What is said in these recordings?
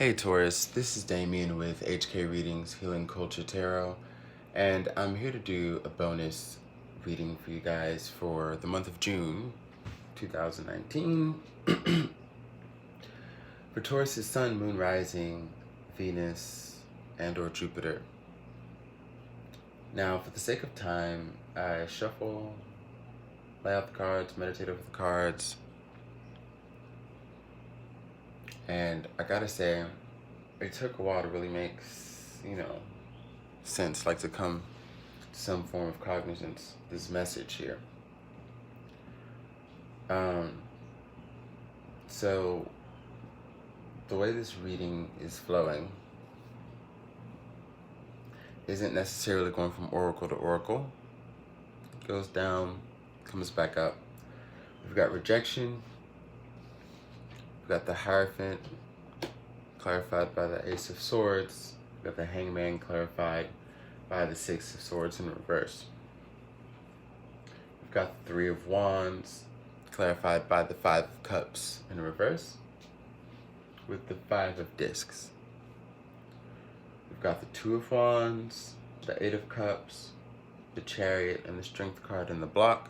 Hey Taurus, this is Damien with HK Readings Healing Culture Tarot, and I'm here to do a bonus reading for you guys for the month of June 2019 for Taurus's Sun, Moon, Rising, Venus, and or Jupiter. Now, for the sake of time, I shuffle, lay out the cards, meditate over the cards, and I gotta say, it took a while to really make, sense, like to come to some form of cognizance, this message here. So the way this reading is flowing isn't necessarily going from oracle to oracle. It goes down, comes back up. We've got rejection. We've got the Hierophant, clarified by the Ace of Swords. We've got the Hangman, clarified by the Six of Swords in reverse. We've got the Three of Wands, clarified by the Five of Cups in reverse, with the Five of Discs. We've got the Two of Wands, the Eight of Cups, the Chariot, and the Strength card in the block.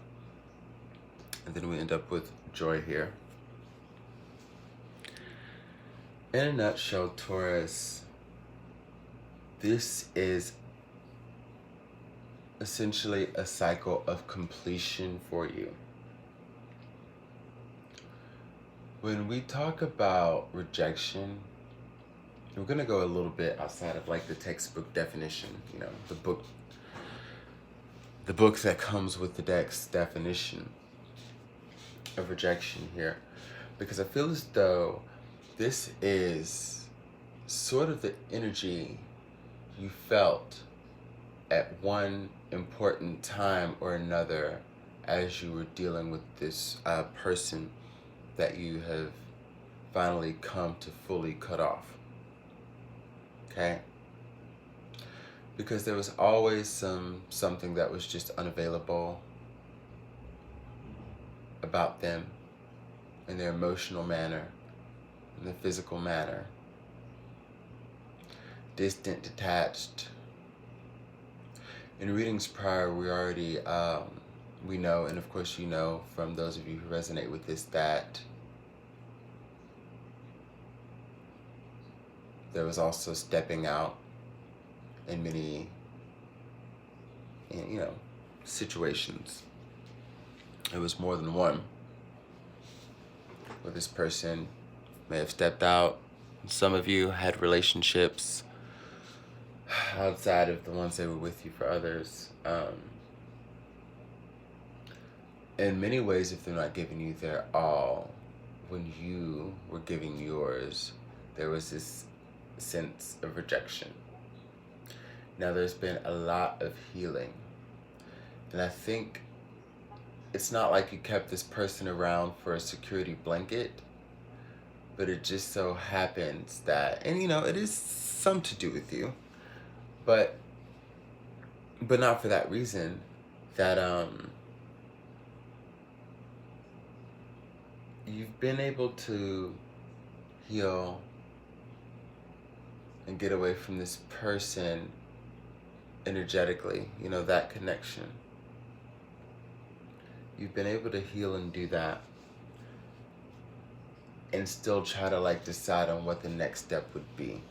And then we end up with Joy here. In a nutshell, Taurus, this is essentially a cycle of completion for you. When we talk about rejection, we're going to go a little bit outside of like the textbook definition, the book that comes with the deck's definition of rejection here, because I feel as though this is sort of the energy you felt at one important time or another as you were dealing with this person that you have finally come to fully cut off. Okay? Because there was always something that was just unavailable about them in their emotional manner, in the physical manner. Distant, detached. In readings prior, we already, we know, and of course you know from those of you who resonate with this, that there was also stepping out in many, situations. It was more than one where this person may have stepped out. Some of you had relationships outside of the ones that were with you for others. In many ways, if they're not giving you their all, when you were giving yours, there was this sense of rejection. Now, there's been a lot of healing. And I think it's not like you kept this person around for a security blanket, but it just so happens that, and it is some to do with you, but not for that reason, that you've been able to heal and get away from this person energetically, that connection. You've been able to heal and do that and still try to decide on what the next step would be.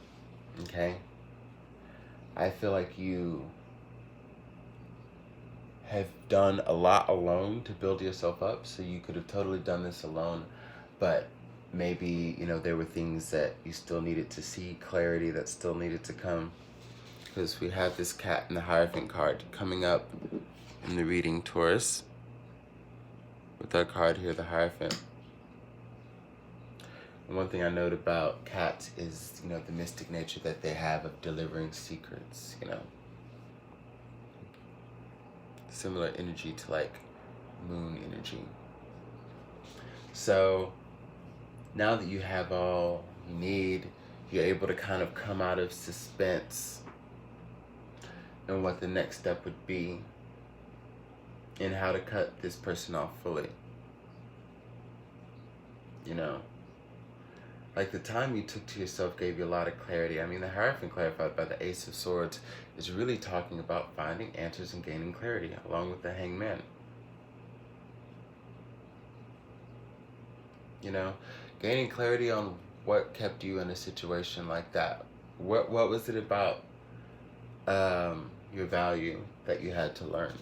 Okay? I feel like you have done a lot alone to build yourself up, so you could have totally done this alone, but maybe, there were things that you still needed to see, clarity that still needed to come, because we have this cat and the Hierophant card coming up in the reading, Taurus, with our card here, the Hierophant. And one thing I note about cats is, the mystic nature that they have of delivering secrets, Similar energy to moon energy. So now that you have all you need, you're able to kind of come out of suspense and what the next step would be and how to cut this person off fully. Like the time you took to yourself gave you a lot of clarity. I mean, the Hierophant clarified by the Ace of Swords is really talking about finding answers and gaining clarity, along with the Hangman. You know, gaining clarity on what kept you in a situation like that. What was it about your value that you had to learn?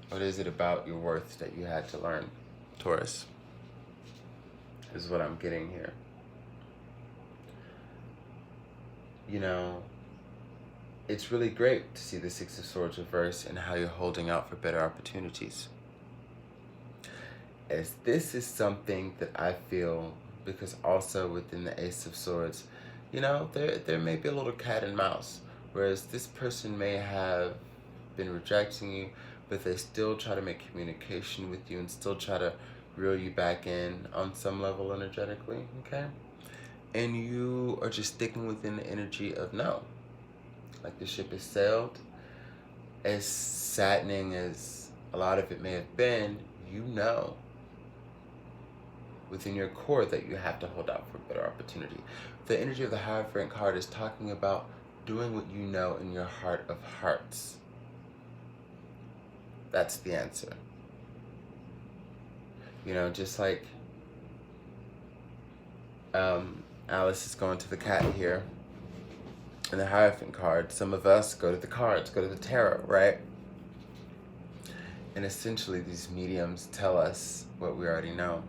What is it about your worth that you had to learn, Taurus? Is what I'm getting here. You know, it's really great to see the Six of Swords reverse and how you're holding out for better opportunities. As this is something that I feel, because also within the Ace of Swords, you know, there may be a little cat and mouse. Whereas this person may have been rejecting you, but they still try to make communication with you and still try to reel you back in on some level energetically, okay? And you are just sticking within the energy of no. Like the ship has sailed. As saddening as a lot of it may have been, you know within your core that you have to hold out for a better opportunity. The energy of the Hierophant card is talking about doing what you know in your heart of hearts. That's the answer. You know, just like Alice is going to the cat here and the Hierophant card, some of us go to the cards, go to the tarot, right? And essentially these mediums tell us what we already know.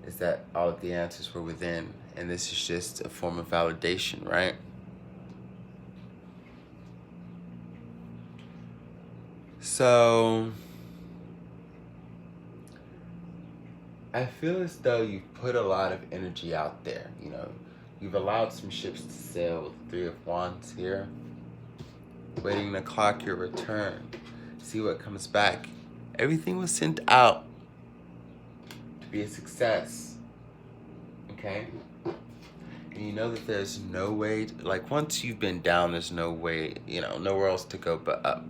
Is that all of the answers were within, and this is just a form of validation, right? So I feel as though you've put a lot of energy out there, you know. You've allowed some ships to sail with the Three of Wands here, waiting to clock your return, see what comes back. Everything was sent out to be a success, okay? And you know that there's no way, like once you've been down, there's no way, you know, nowhere else to go but up.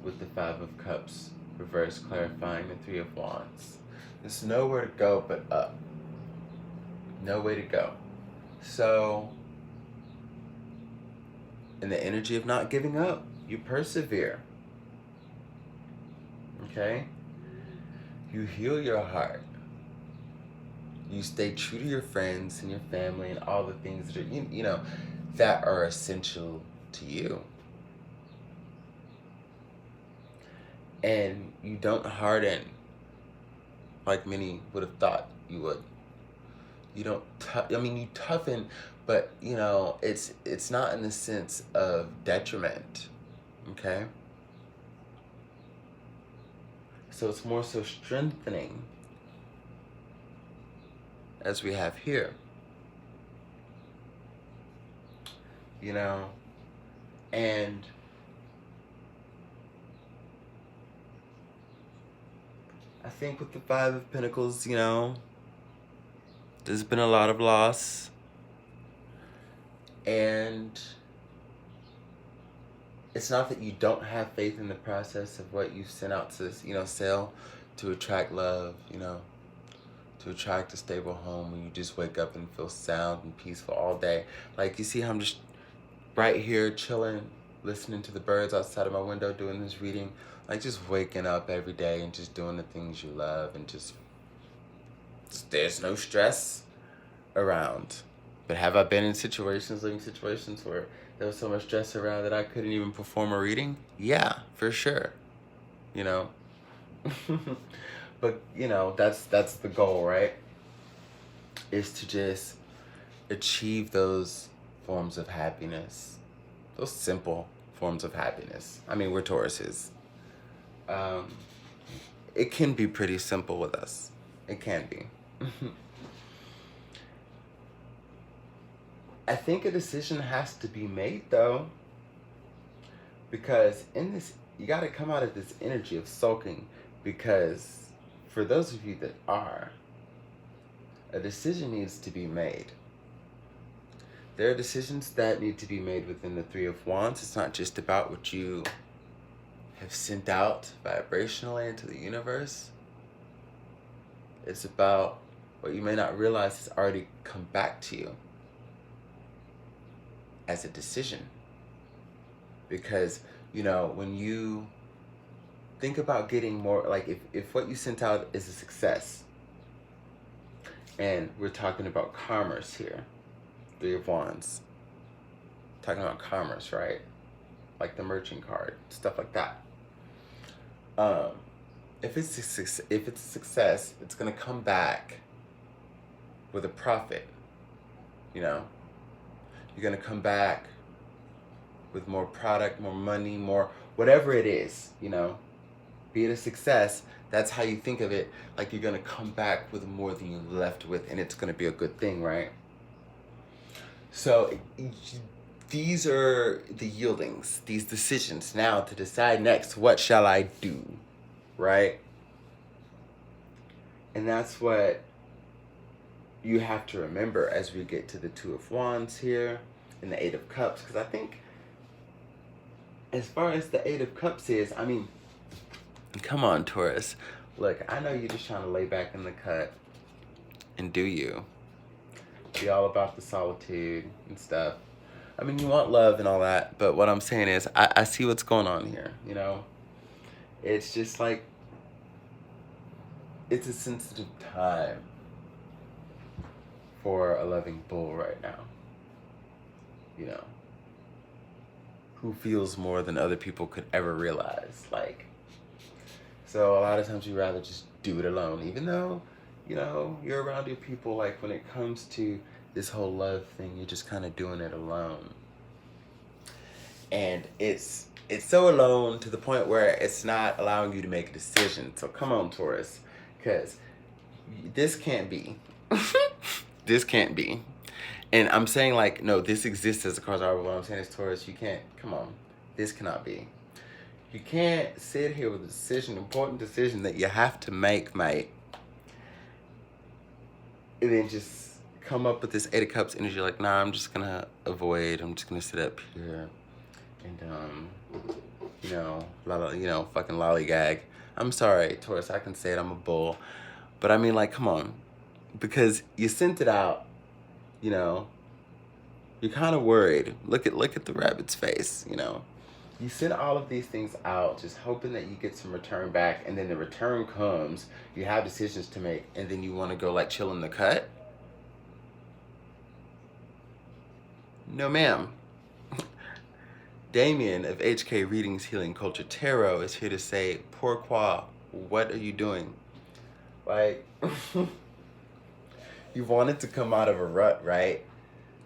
With the Five of Cups, reverse clarifying the Three of Wands. There's nowhere to go but up. No way to go. So, in the energy of not giving up, you persevere. Okay? You heal your heart. You stay true to your friends and your family and all the things that are, you know, that are essential to you. And you don't harden like many would have thought you would. You don't, I mean, you toughen, but, you know, it's not in the sense of detriment, okay? So it's more so strengthening, as we have here. You know, and I think with the Five of Pentacles, you know, there's been a lot of loss. And it's not that you don't have faith in the process of what you've sent out to, you know, sail to attract love, you know, to attract a stable home where you just wake up and feel sound and peaceful all day. Like, you see how I'm just right here chilling, listening to the birds outside of my window, doing this reading, like just waking up every day and just doing the things you love, and just there's no stress around. But have I been in situations, living situations, where there was so much stress around that I couldn't even perform a reading? Yeah, for sure. You know? But, you know, that's the goal, right? Is to just achieve those forms of happiness. Those simple forms of happiness. I mean, we're Tauruses. It can be pretty simple with us. It can be. I think a decision has to be made, though, because in this, you got to come out of this energy of sulking, because for those of you that are, a decision needs to be made. There are decisions that need to be made within the Three of Wands. It's not just about what you have sent out vibrationally into the universe. It's about what you may not realize has already come back to you as a decision. Because, you know, when you think about getting more, like if what you sent out is a success, and we're talking about commerce here, Three of Wands, talking about commerce, right? Like the merchant card, stuff like that. If it's a success, it's gonna come back with a profit. You know, you're gonna come back with more product, more money, more whatever it is. You know, be it a success. That's how you think of it. Like you're gonna come back with more than you left with, and it's gonna be a good thing, right? So these are the yieldings, these decisions now to decide next, what shall I do, right? And that's what you have to remember as we get to the Two of Wands here and the Eight of Cups. Because I think as far as the Eight of Cups is, I mean, come on, Taurus. Look, I know you're just trying to lay back in the cut and do you. Be all about the solitude and stuff. I mean, you want love and all that, but what I'm saying is, I see what's going on here, you know? It's just like, it's a sensitive time for a loving bull right now. You know? Who feels more than other people could ever realize. Like, so a lot of times you rather just do it alone, even though, you know, you're around your people. Like when it comes to this whole love thing, you're just kind of doing it alone. And it's so alone to the point where it's not allowing you to make a decision. So come on, Taurus, because this can't be. This can't be. And I'm saying like, no, this exists as a card. What I'm saying is, Taurus, you can't, come on. This cannot be. You can't sit here with a decision, important decision that you have to make, mate. And then just come up with this Eight of Cups energy like, nah, I'm just going to avoid. I'm just going to sit up here and, you know, fucking lollygag. I'm sorry, Taurus, I can say it, I'm a bull. But I mean, like, come on. Because you sent it out, you know. You're kind of worried. Look at the rabbit's face, you know. You send all of these things out just hoping that you get some return back, and then the return comes, you have decisions to make, and then you want to go like chill in the cut? No, ma'am. Damien of HK Readings Healing Culture Tarot is here to say, pourquoi? What are you doing? Like, you wanted to come out of a rut, right?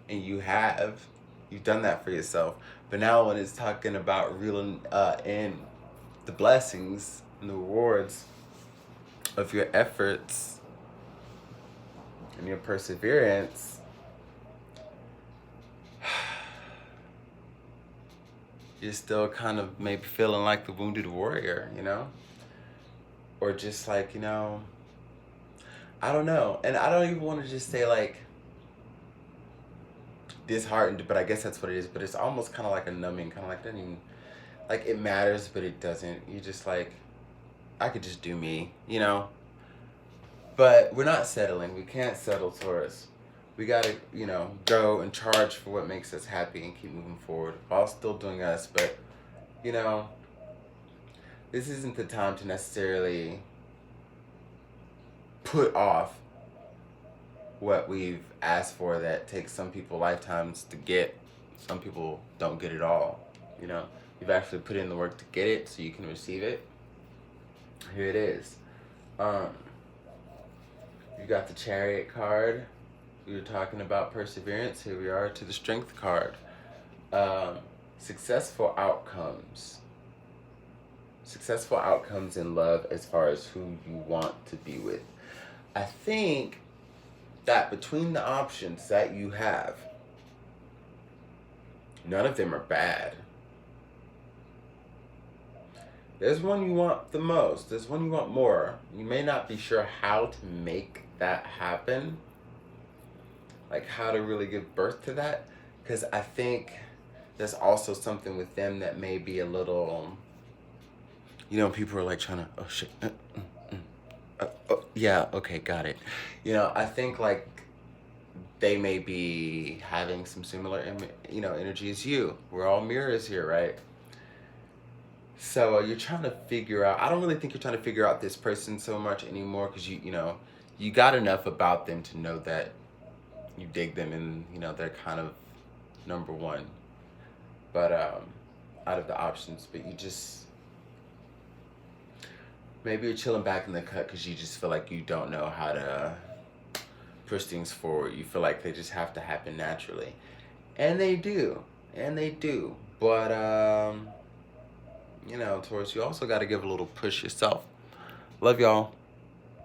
And you have. You've done that for yourself. But now when it's talking about reeling in the blessings and the rewards of your efforts and your perseverance, you're still kind of maybe feeling like the wounded warrior, you know? Or just like, you know, I don't know. And I don't even want to just say like disheartened, but I guess that's what it is. But it's almost kind of like a numbing, kind of like, doesn't even, like it matters, but it doesn't. You just like, I could just do me, you know? But we're not settling. We can't settle, Taurus. We gotta, you know, go and charge for what makes us happy and keep moving forward while still doing us. But, you know, this isn't the time to necessarily put off what we've asked for that takes some people lifetimes to get. Some people don't get it all, you know. You've actually put in the work to get it so you can receive it. Here it is. You got the Chariot card. We were talking about perseverance. Here we are to the Strength card. Successful outcomes. Successful outcomes in love as far as who you want to be with. I think that between the options that you have, none of them are bad. There's one you want the most. There's one you want more. You may not be sure how to make that happen. Like how to really give birth to that. Because I think there's also something with them that may be a little, you know, people are like trying to, oh shit. Yeah, okay, got it. You know, I think like they may be having some similar, energy as you. We're all mirrors here, right? So you're trying to figure out. I don't really think you're trying to figure out this person so much anymore because you got enough about them to know that you dig them and they're kind of number one. But out of the options, but you just maybe you're chilling back in the cut because you just feel like you don't know how to push things forward. You feel like they just have to happen naturally, and they do, But Taurus, you also got to give a little push yourself. Love y'all.